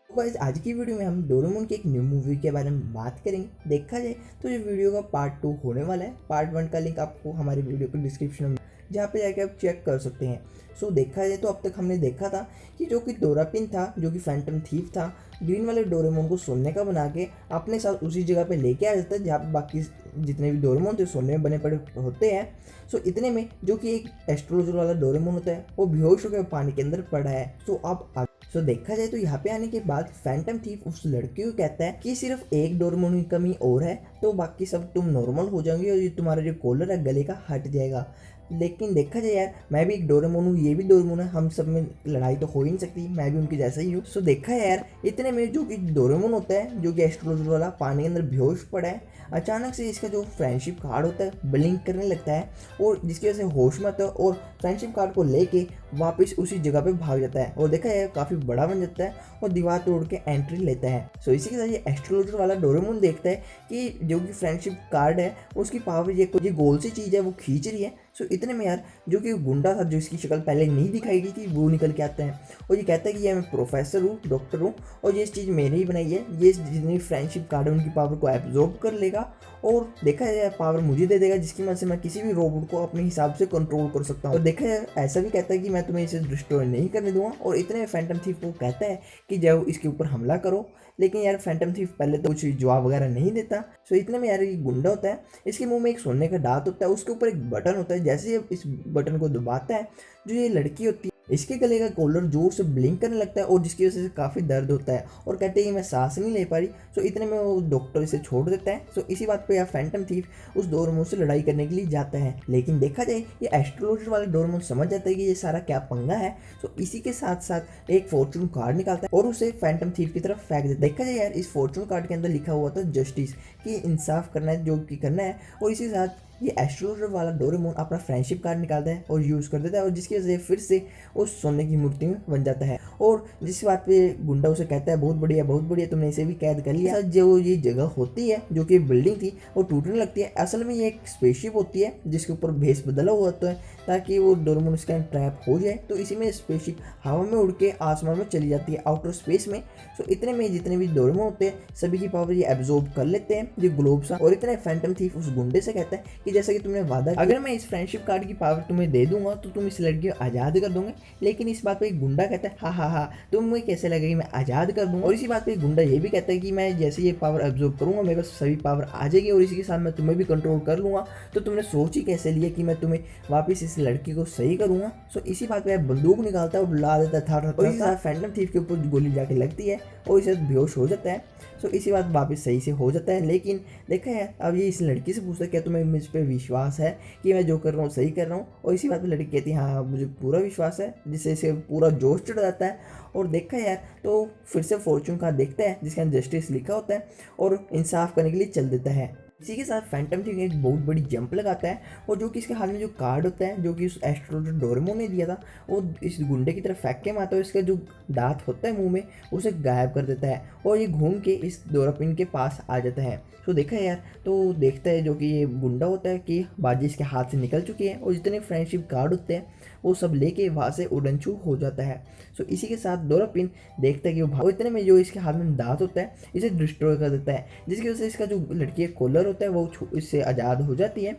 तो गाइस आज की वीडियो में हम डोरेमोन की एक न्यू मूवी के बारे में बात करेंगे। देखा जाए तो ये वीडियो का पार्ट 2 होने वाला है। पार्ट 1 का लिंक आपको हमारी वीडियो के डिस्क्रिप्शन में जहाँ पे जाके आप चेक कर सकते हैं। सो देखा जाए तो अब तक हमने देखा था कि जो कि डोरापिन था, जो कि फैंटम थीफ था, ग्रीन वाले डोरेमोन को सोने का बना के अपने साथ उसी जगह पे लेके आ जाता है जहाँ पे बाकी जितने भी डोरेमोन थे सोने में बने पड़े होते हैं। सो इतने में जो कि एक एस्ट्रोलॉजर वाला डोरेमोन होता है वो बेहोश होकर पानी के अंदर पड़ा है। सो देखा जाए तो यहाँ पे आने के बाद फैंटम थीफ उस लड़की को कहता है कि सिर्फ एक डोरेमोन की कमी और है तो बाकी सब तुम नॉर्मल हो जाओगे और ये तुम्हारा जो कॉलर है गले का हट जाएगा। लेकिन देखा जाए यार, मैं भी एक डोरेमोन हूँ, ये भी डोरेमोन है, हम सब में लड़ाई तो हो ही नहीं सकती, मैं भी उनकी जैसा ही हूँ। सो देखा है यार, इतने में जो कि डोरेमोन होता है, जो कि एस्ट्रोलॉजर वाला पानी के अंदर बेहोश पड़ा है, अचानक से इसका जो फ्रेंडशिप कार्ड होता है ब्लिंक करने लगता है और जिसकी वजह से होश में आता है और फ्रेंडशिप कार्ड को लेके वापस उसी जगह पे भाग जाता है और देखा है काफ़ी बड़ा बन जाता है और दीवार तोड़ के एंट्री लेता है। सो इसी के साथ ये एस्ट्रोलॉजर वाला डोरेमोन देखता है कि जो कि फ्रेंडशिप कार्ड है उसकी पावर ये गोल सी चीज़ है वो खींच रही है। सो इतने में यार जो कि गुंडा था, जो इसकी शक्ल पहले नहीं दिखाई गई थी, वो निकल के आता है और ये कहता है कि ये मैं प्रोफेसर हूँ, डॉक्टर हूँ और ये चीज़ मैंने ही बनाई है, ये जितनी फ्रेंडशिप कार्ड है उनकी पावर को एब्जॉर्ब कर लेगा और देखा जाए पावर मुझे दे देगा जिसकी वजह से मैं किसी भी रोबोट को अपने हिसाब से कंट्रोल कर सकता हूँ। और देखा जाए ऐसा भी कहता है कि मैं तुम्हें इसे डिस्ट्रॉय नहीं करने दूंगा और इतने में फैंटम थीफ को कहता है कि जाओ इसके ऊपर हमला करो। लेकिन यार फैंटम थीफ पहले तो कुछ जवाब वगैरह नहीं देता। सो इतने में यार ये गुंडा होता है, इसके मुंह में एक सोने का दांत होता है, उसके ऊपर एक बटन होता है, जैसे ये इस बटन को दबाता है जो ये लड़की होती है इसके गले का कॉलर जोर से ब्लिंक करने लगता है और जिसकी वजह से काफ़ी दर्द होता है और कहते हैं कि मैं सांस नहीं ले पा रही। सो इतने में वो डॉक्टर इसे छोड़ देता है। सो इसी बात पे यार फैंटम थीफ उस डोरेमोन से लड़ाई करने के लिए जाता है। लेकिन देखा जाए ये एस्ट्रोलॉजर वाला डोरेमोन समझ जाता है कि ये सारा क्या पंगा है। सो इसी के साथ साथ एक फॉर्चून कार्ड निकालता है और उसे फैंटम थीफ की तरफ फेंक देता है। देखा जाए यार इस फॉर्चून कार्ड के अंदर लिखा हुआ था जस्टिस, कि इंसाफ करना है जो कि करना है। और इसी साथ ये एस्ट्रोलॉजर वाला डोरेमोन अपना फ्रेंडशिप कार्ड निकालता है और यूज़ कर देता है और जिसकी वजह से फिर से उस सोने की मूर्ति में बन जाता है। और जिस बात पे गुंडा उसे कहता है बहुत बढ़िया तुमने इसे भी कैद कर लिया। जो ये जगह होती है जो कि बिल्डिंग थी वो टूटने लगती है। असल में ये एक स्पेसशिप होती है जिसके ऊपर भेस बदला हुआ होता है ताकि वो डोरेमोन इसका ट्रैप हो जाए। तो इसी में स्पेसशिप हवा में उड़ के आसमान में चली जाती है, आउटर स्पेस में। सो इतने में जितने भी डोरेमोन होते हैं सभी की पावर ये एब्जॉर्ब कर लेते हैं ये ग्लोब सा। और इतने फैंटम थीफ उस गुंडे से कहता है कि जैसा कि तुमने वादा, अगर मैं इस फ्रेंडशिप कार्ड की पावर तुम्हें दे दूंगा तो तुम इस लड़की को आज़ाद कर दोगे। लेकिन इस बात पे एक गुंडा कहता है हाँ तुम्हें कैसे लगेगी, मैं आज़ाद कर दूंगा। और इसी बात पे एक गुंडा ये भी कहता है कि मैं जैसे ये पावर एब्जॉर्ब करूंगा मेरे पास सभी पावर आ जाएगी और इसी के साथ मैं तुम्हें भी कंट्रोल कर लूंगा। तो तुमने सोच ही कैसे लिया कि मैं तुम्हें वापस इस लड़की को सही करूंगा। सो इसी बात पे बंदूक निकालता है और ला देता था और इसी साथ फैंटम थीफ के ऊपर गोली जाके लगती है और इसे बेहोश हो जाता है। सो इसी बात वापस सही से हो जाता है। लेकिन देखा है अब ये इस लड़की से पूछता है क्या तुम्हें मुझ पर विश्वास है कि मैं जो कर रहा हूँ सही कर रहा हूँ। और इसी बात पे लड़की कहती है हाँ मुझे पूरा विश्वास है, जिससे इसे पूरा जोश चढ़ जाता है। और देखा है यार तो फिर से फॉर्चून कार्ड देखता है जिसके अंदर जस्टिस लिखा होता है और इंसाफ करने के लिए चल देता है। इसी के साथ फैंटम थीफ एक बहुत बड़ी जंप लगाता है और जो कि इसके हाथ में जो कार्ड होता है जो कि उस एस्ट्रोलॉजर डोरेमोन ने दिया था वो इस गुंडे की तरफ फेंक के मारता है और इसका जो दांत होता है मुंह में उसे गायब कर देता है और ये घूम के इस डोरापिन के पास आ जाता है। तो देखा है यार तो देखता है जो कि ये गुंडा होता है कि बाजी इसके हाथ से निकल चुकी है और जितने फ्रेंडशिप कार्ड होते हैं वो सब लेके वहाँ से उड़नछू हो जाता है। सो इसी के साथ डोरापिन देखता है कि वो इतने में जो इसके हाथ में दांत होता है इसे डिस्ट्रॉय कर देता है जिसकी वजह से इसका जो लड़की का कॉलर होता है वो इससे आज़ाद हो जाती है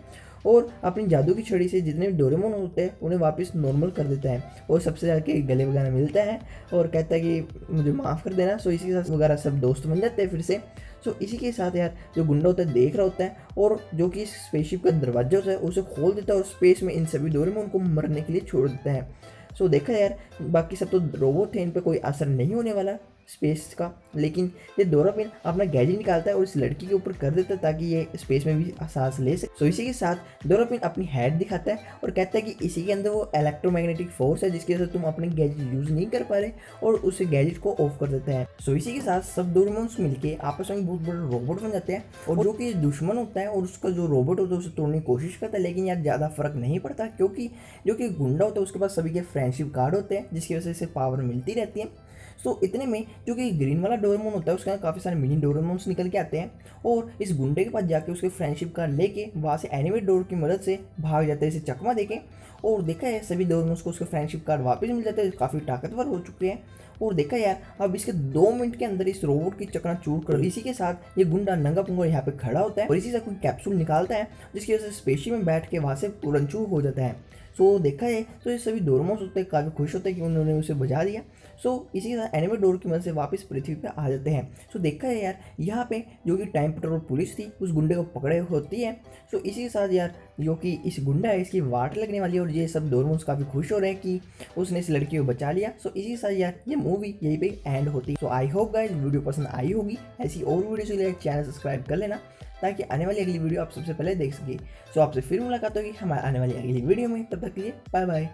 और अपनी जादू की छड़ी से जितने भी डोरेमोन होते हैं उन्हें वापस नॉर्मल कर देता है और सबसे जाके गले वगैरह मिलता है और कहता है कि मुझे माफ़ कर देना। सो इसी के साथ वगैरह सब दोस्त बन जाते हैं फिर से। सो इसी के साथ यार जो गुंडा होता है देख रहा होता है और जो कि स्पेसशिप का दरवाजा होता है उसे खोल देता है और स्पेस में इन सभी डोरेमोन को मरने के लिए छोड़ देता है। सो देखा यार बाकी सब तो रोबोट थे, इन पर कोई असर नहीं होने वाला स्पेस का। लेकिन ये डोरापिन अपना गैजेट निकालता है और इस लड़की के ऊपर कर देता है ताकि ये स्पेस में भी सांस ले सके। सो इसी के साथ डोरापिन अपनी हेड दिखाता है और कहता है कि इसी के अंदर वो इलेक्ट्रोमैग्नेटिक फोर्स है जिसकी वजह से तुम अपने गैजेट यूज नहीं कर पा रहे और उस गैजेट को ऑफ कर देता है। सो इसी के साथ सब डोरेमोन्स मिलके आपस में बहुत बड़ा रोबोट बन जाते हैं और जो कि दुश्मन होता है और उसका जो रोबोट होता है उसे तोड़ने की कोशिश करता है। लेकिन यार ज़्यादा फर्क नहीं पड़ता क्योंकि जो कि गुंडा होता है उसके पास सभी के फ्रेंडशिप कार्ड होते हैं जिसकी वजह से पावर मिलती रहती है। सो इतने में जो कि ग्रीन वाला डोरेमोन होता है उसके अंदर काफ़ी सारे मिनी डोरेमोन्स निकल के आते हैं और इस गुंडे के पास जाके उसके फ्रेंडशिप कार्ड लेके वहाँ से एनिमेट डोर की मदद से भाग जाते हैं इसे चकमा देके। और देखा है सभी डोरेमोन्स को उसके फ्रेंडशिप कार्ड वापस मिल जाते हैं, काफ़ी ताकतवर हो चुके हैं। और देखा यार अब इसके 2 मिनट के अंदर इस रोबोट की चकनाचूर कर, इसी के साथ ये गुंडा नंगा पुंगा यहाँ पे खड़ा होता है और इसी से कोई कैप्सूल निकालता है जिसकी वजह से स्पेसशिप में बैठ के वहाँ से उड़नचूर हो जाता है। सो देखा है तो ये सभी डोरेमोन्स होते हैं काफ़ी खुश होते हैं कि उन्होंने उसे बचा दिया। सो इसी के साथ एनिमेट डोर की मदद से वापस पृथ्वी पे आ जाते हैं। सो देखा है यार यहाँ पे जो कि टाइम पेट्रोल पुलिस थी उस गुंडे को पकड़े होती है। सो इसी के साथ यार जो कि इस गुंडा है इसकी वाट लगने वाली है और ये सब डोरेमोन्स काफ़ी खुश हो रहे हैं कि उसने इस लड़की को बचा लिया। सो इसी के साथ यार ये मूवी यहीं पे एंड होती है। सो आई होप गाइस वीडियो पसंद आई होगी। ऐसी और वीडियो के लिए चैनल सब्सक्राइब कर लेना ताकि आने वाली अगली वीडियो आप सबसे पहले देख सके। सो आपसे फिर मुलाकात होगी हमारे आने वाली अगली वीडियो में, तब तक के लिए बाय बाय।